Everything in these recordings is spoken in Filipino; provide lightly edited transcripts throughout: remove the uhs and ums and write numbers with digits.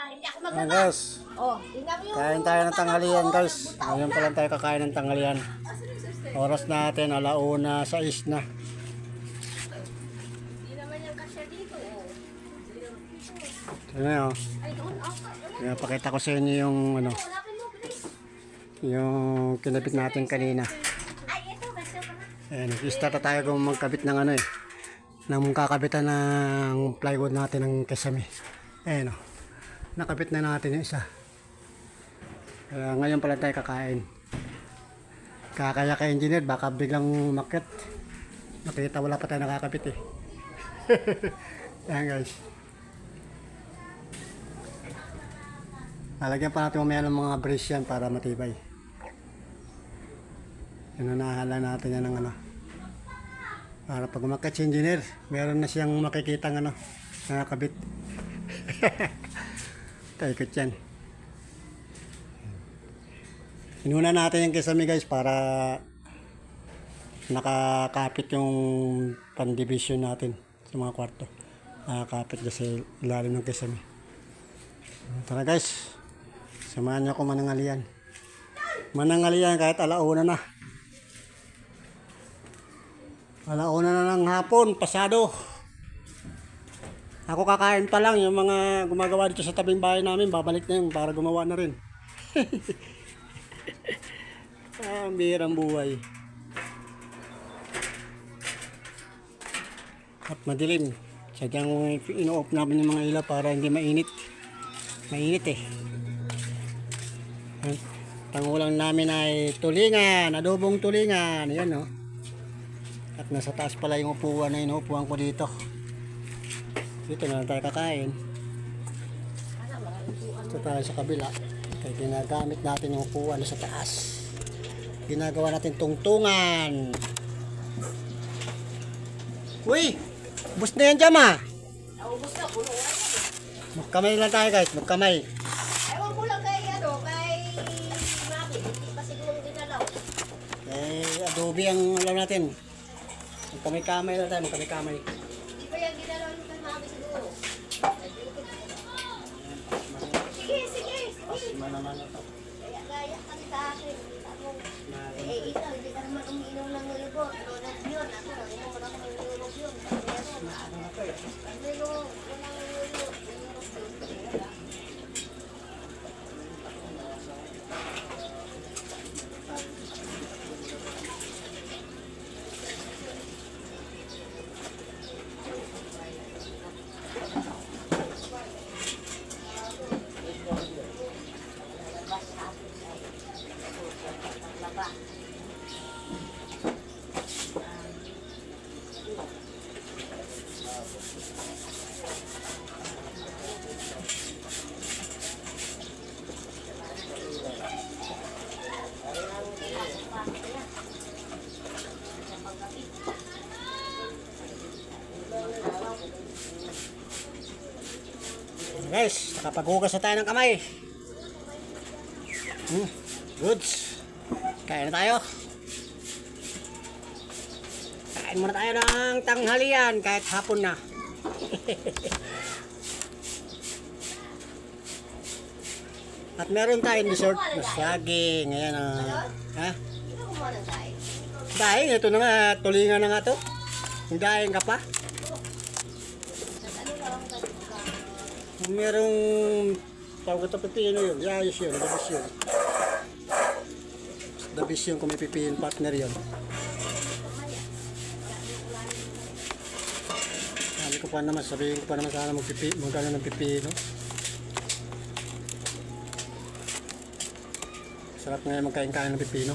hindi ako Ayan magdala. guys, Oh, tingnan mo yung kain tayo ng tanghalian guys. Ngayon pa lang tayo kakain ng tanghalian. Oras natin, 1:06 na. Hindi naman yung kasya dito. Ayan o. Ay, doon ako. Ayan, pakita ko sa inyo yung ano, Lapin mo, please. yung kinabit natin kanina. Ay, ito, kasya pa na. Ayan, nag-start na tayo kung magkabit ng ano eh. Nang kakabitan ng plywood natin ng kesame. Ayan o. Nakabit na natin yung isa. Kaya ngayon pala tayo kakain. Kakaya ka engineer, baka biglang umakyat. Nakita wala pa tayo nakakabit eh. Ayan guys. Lalagyan pa natin mamaya ng mga brace yan para matibay. Inunahala natin yan ng ano. Para pag umakyat si engineer, meron na siyang makikita ng ano, nakakabit. Taikot yan. Inuna natin yung kesame guys para nakakapit yung pan-division natin sa mga kwarto. Nakakapit na sa ilalim ng kesame. Tara guys, samahan niyo ako manangalian. Manangalian kahit alauna na. Alauna na ng hapon, pasado. Ako kakain pa lang, yung mga gumagawa dito sa tabing bahay namin, babalik na yun para gumawa na rin. Ang bihirang buhay. At madilim. Sadyang ino-off namin yung mga ilaw para hindi mainit. Mainit eh. Pangulang namin ay tulingan, adobong tulingan. Ayan o. At nasa taas pala yung upuan na inuupuan ko dito. Dito na tayo kakain. Dito tayo sa kabila. Kaya ginagamit natin yung upuan sa taas. Ginagawa natin tungtungan. Uy! Bus na yan dyan ah! Naubos na, puno na. Magkamay lang tayo guys, magkamay. Ewan ko lang kay, kay Mami. Hindi pa siguro dinalaw. Adobe ang alam natin. Magkamay-kamay lang tayo, magkamay-kamay. Hindi pa yan dinalaw yung kay Mami siguro. Sige, sige. Pasma naman ito. Kaya gaya kami sa akin. Eh, ito, hindi ka naman umiinom ng nilibot. Tulad yun, ako, inom mo ako ng nilibot yun. Pero, walang nilibot. Guys, nakapaghugas na tayo ng kamay. Goods. Kain na tayo. Kain muna tayo ng tanghalian kahit hapon na. At meron tayong dessert na saging. Ayan ha? Hindi ka kumuha ng tayo. Daing, ito na nga. Tulingan na nga to. Yung daing ka pa. Ano lang ang gagawin? Merong tawag ito pipino yun. Ayos yun. Dabis yun. Dabis yun kung may pipino partner yun. Sabi ko pa naman, sabihin ko pa naman sana magkano ng pipino. Sarap ngayon magkain-kain ng pipino.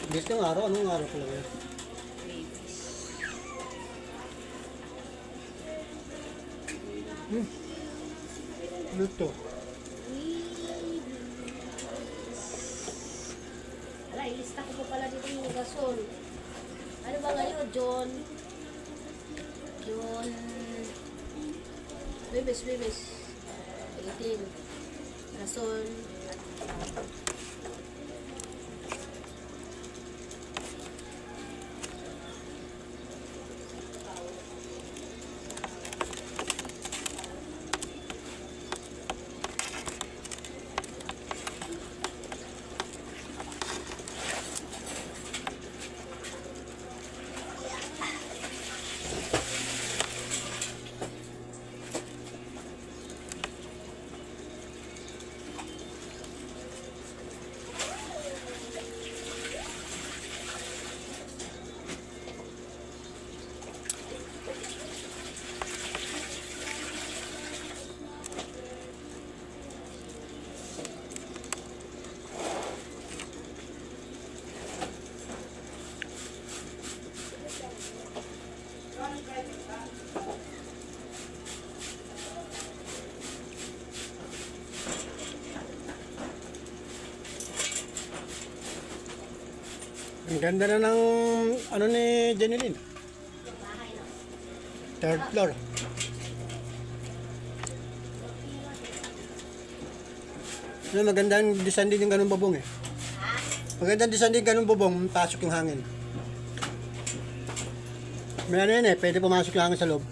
Dito yung araw, anong araw pala yun? Babies. Ano to? Ala, ilista ko po pala dito yung gasol. Ano ba ngayon? John. Bebes. 18. Gasol. Ang ganda na ng ano ni Jeneline. Bahay na. Third floor. Yung magandang design din yung ganun bubong eh. Ha? Magandang design din ganun bubong, pasok yung hangin. May ano yun eh, pwede pumasok yung hangin sa loob.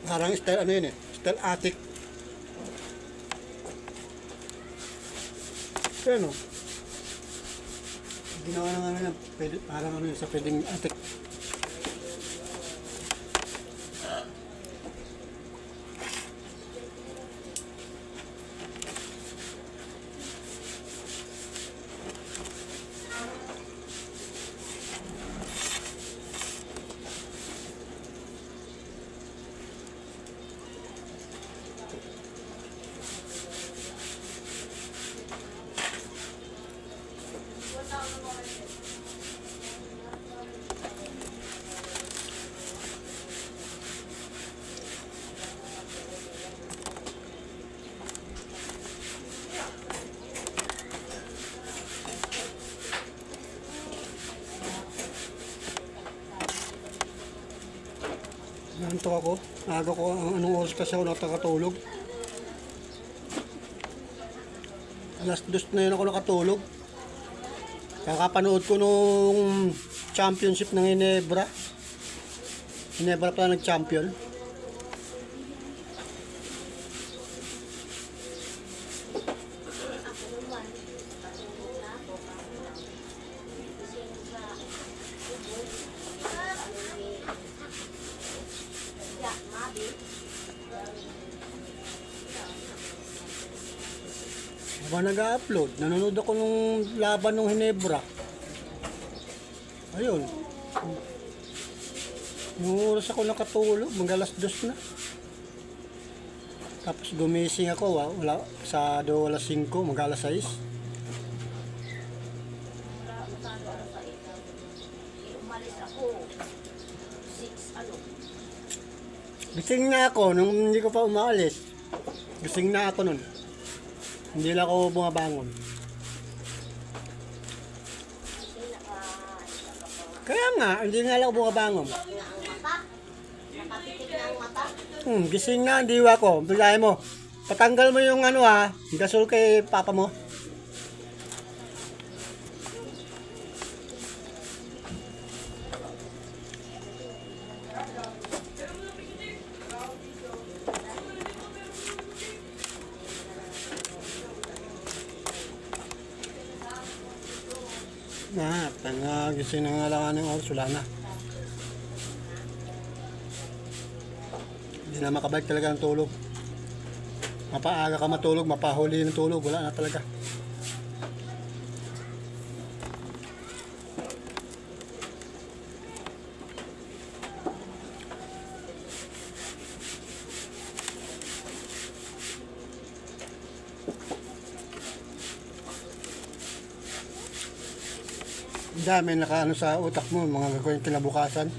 Parang style ano yun eh, style attic. Pero no, ginawa ng ano yan, pwede, parang ano yun, sa pwedeng attic. Nantok ako. Aga ko, anong oras kasi ako nakatulog. Alas 2 na yun ako nakatulog. Kakapanood ko nung championship ng Ginebra. Ginebra pala nag-champion. Ako naman. Patulog na ako. Kasi sa ubod. Ya, mabi. Habang nag-upload, nanonood ako nung laban ng Ginebra. Ayun. Nung oras ako nakatulog, mag-alas 2 na. Tapos gumising ako, wala, sa 2:05, mag-alas 6. Umalis ako. 6 ano. Gising na ako nung hindi ko pa umaalis. Gising na ako nun. Hindi na ako bumabangon. Kasi Kaya nga, hindi nga lang ako bumabangon. na ang mata. Nakapitik na ang mata. Gising na, hindi ako. Bilay mo. Patanggal mo yung ano ha, gasol kay papa mo. Gising na nga lang ng oras, wala na. Hindi na makabalik talaga ng tulog. Mapaaga ka matulog, mapahuli ng tulog, wala na talaga. Ang dami nakaano sa utak mo, mga gagawin kinabukasan.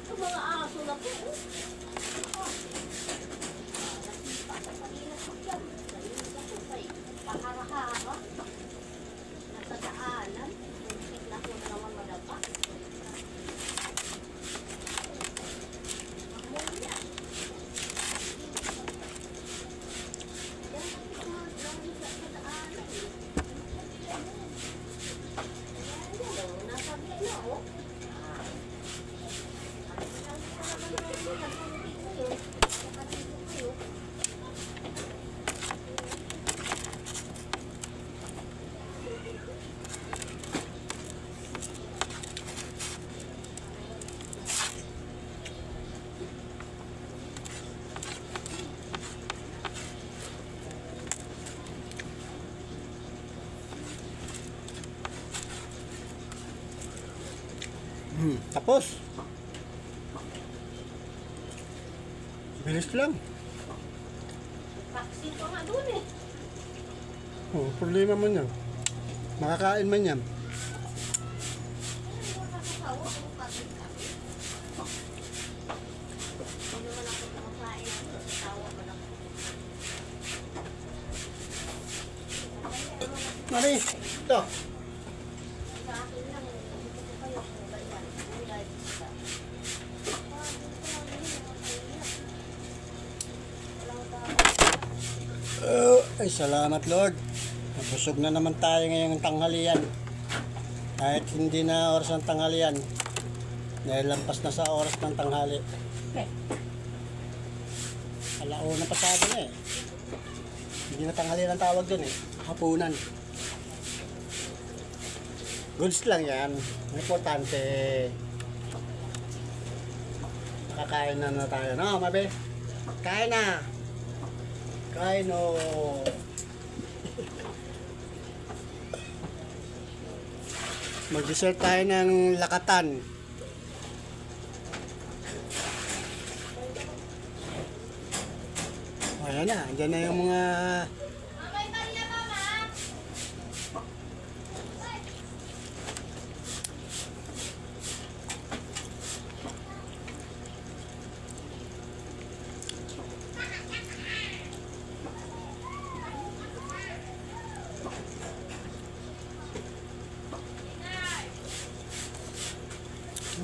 Sa mga aso na po. Pahara-hara. Nasa daanan. Bigla ko na naman madapa. Mamulya. Yan ang mga sa daanan. Ayan, nasa gila, oh. Tapos. Bilis lang. Vaccine pa nga doon eh. Oh, problema man yan. Makakain man yan. Nakakasawa kung pagkain. Hindi naman ako nakakain. Sawa ko lang. Mari, ito. Sa akin lang, hindi ko kayo kung ganyan. Gulay. Ay, salamat Lord. Nabusog na naman tayo ngayong tanghalian. Kahit hindi na oras ng tanghalian. Dahil lampas na sa oras ng tanghali. Alauna pasado na eh. Hindi na tanghalian ang tawag dun eh. Hapunan. Goods lang yan. Ang importante, nakakain na tayo. No, mabe? Kain na! Kain o! Mag-dessert tayo ng lakatan. Ayan na, andyan na yung mga...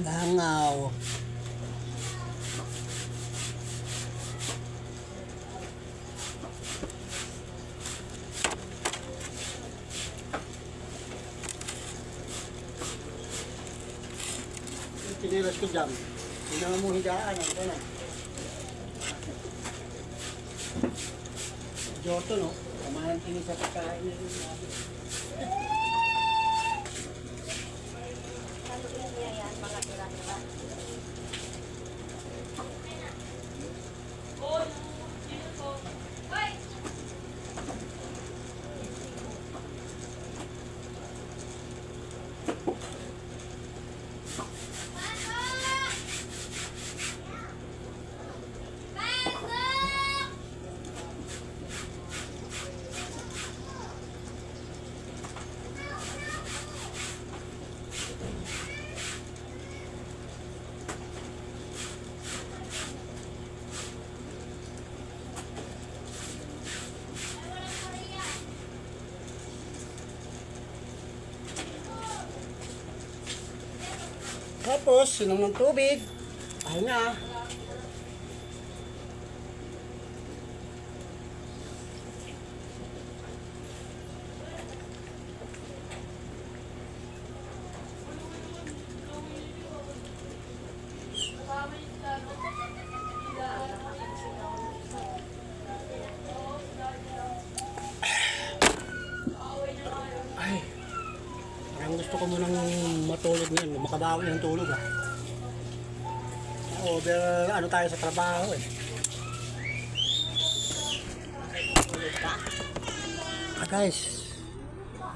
langaw. Yung pinilas ko dyan. Hindi naman mong higaan. Ito na. Giotto, no? Kamahan tingin sa pagkain na rin natin. Haluin niya yan, mga tira-tira. Tapos, sinom ng tubig. Ay na. gusto ko munang matulog ngayon, makabawi ng tulog Over, ano tayo sa trabaho Tulog ka. Guys,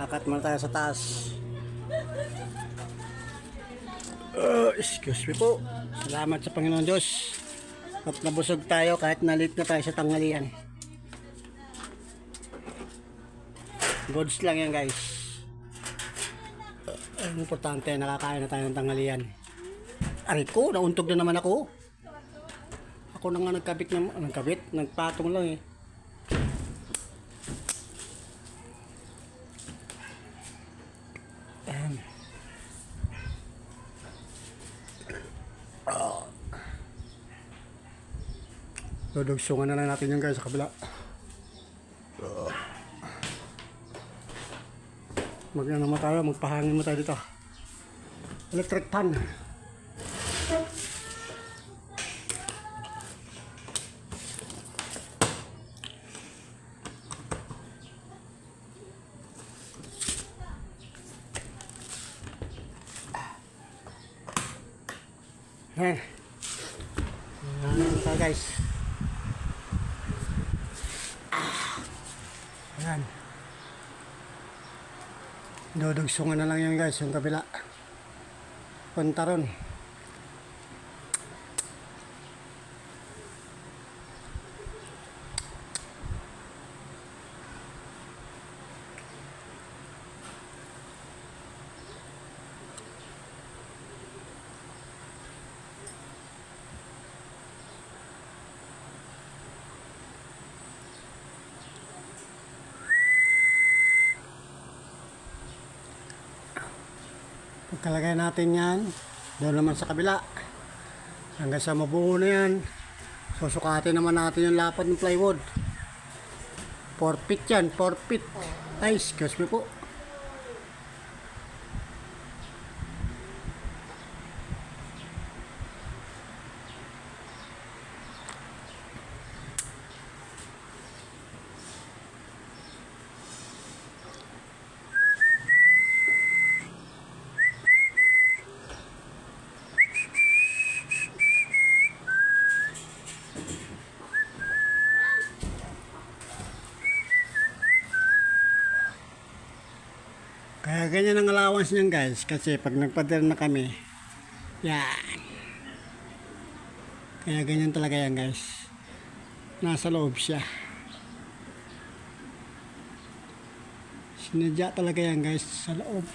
akat muna tayo sa taas. Excuse me po. Salamat sa Panginoon Diyos. At nabusog tayo kahit nalit na tayo sa tanghalian. Goods lang yan guys. Ang importante, nakakain na tayo ng tanghalian. Aray ko, nauntog na naman ako. Ako na nga nagpatong lang Dudugsungan na lang natin yung guys sa kabila. Magpahangin mo tayo dito. Electric fan. Ayan. Ayan ito guys. Ayan. Dudugsungan na lang yan guys, yung kabila. Punta ron. Pagkalagay natin yan, doon naman sa kabila. Hanggang sa mabuo na yan, susukatin naman natin yung lapad ng plywood. 4 feet yan, 4 feet. Ay, excuse me po. Kaya ganyan ang allowance niyan guys, kasi pag nagpader na kami, yan. Kaya ganyan talaga yan guys. Nasa loob siya. Sinadya talaga yan guys, sa loob.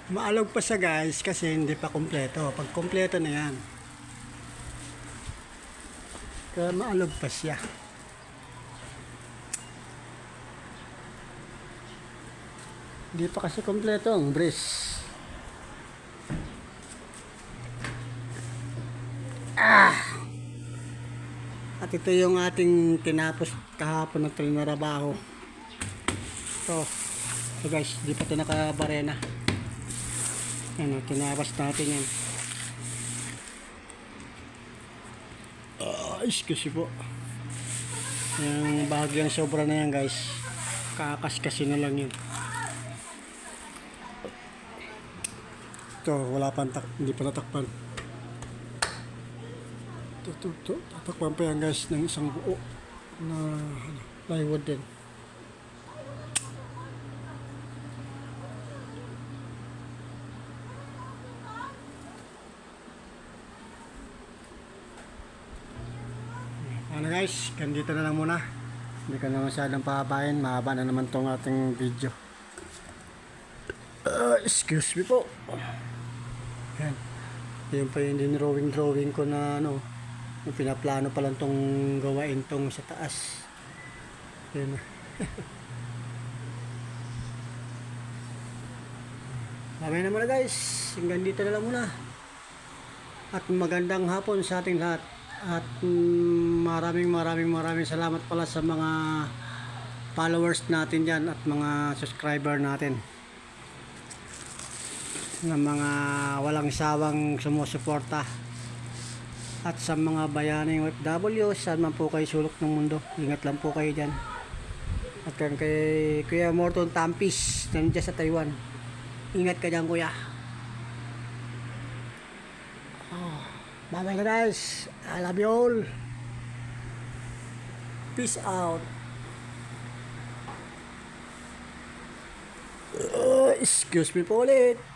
Maalog pa siya guys kasi hindi pa kompleto. Pag kompleto na yan, kaya maalog pa siya. Hindi pa kasi kompleto ang brace. At ito yung ating tinapos kahapon na trinarabaho. So guys, di pa ito nakabarena. Ano, tinapos natin yan. Excuse po. Yung bahagyang sobra na yan guys. Kakaskasi na lang yun. Ito, wala pa hindi pa natakpan. Ito, tatakpan pa yan guys ng isang buo na plywood din. Ano guys, ganito na lang muna. Hindi ko na masyadong pahabain. Mahaba na naman tong ating video. Excuse me po. Yan. Yan pa yung drawing ko na ano. Yung pinaplano pa lang tong gawain tong sa taas. Yan. Mamaya na muna guys. Hanggang dito na lang muna. At magandang hapon sa ating lahat. At maraming salamat pala sa mga followers natin dyan at mga subscriber natin na mga walang sawang sumusuporta, at sa mga bayaning OFW saan man po kayo sulok ng mundo, ingat lang po kayo dyan. At yan kay Kuya Morton Tampis nandiyan sa Taiwan, ingat ka dyan kuya. Bye bye guys, I love you all, peace out. Excuse me po ulit.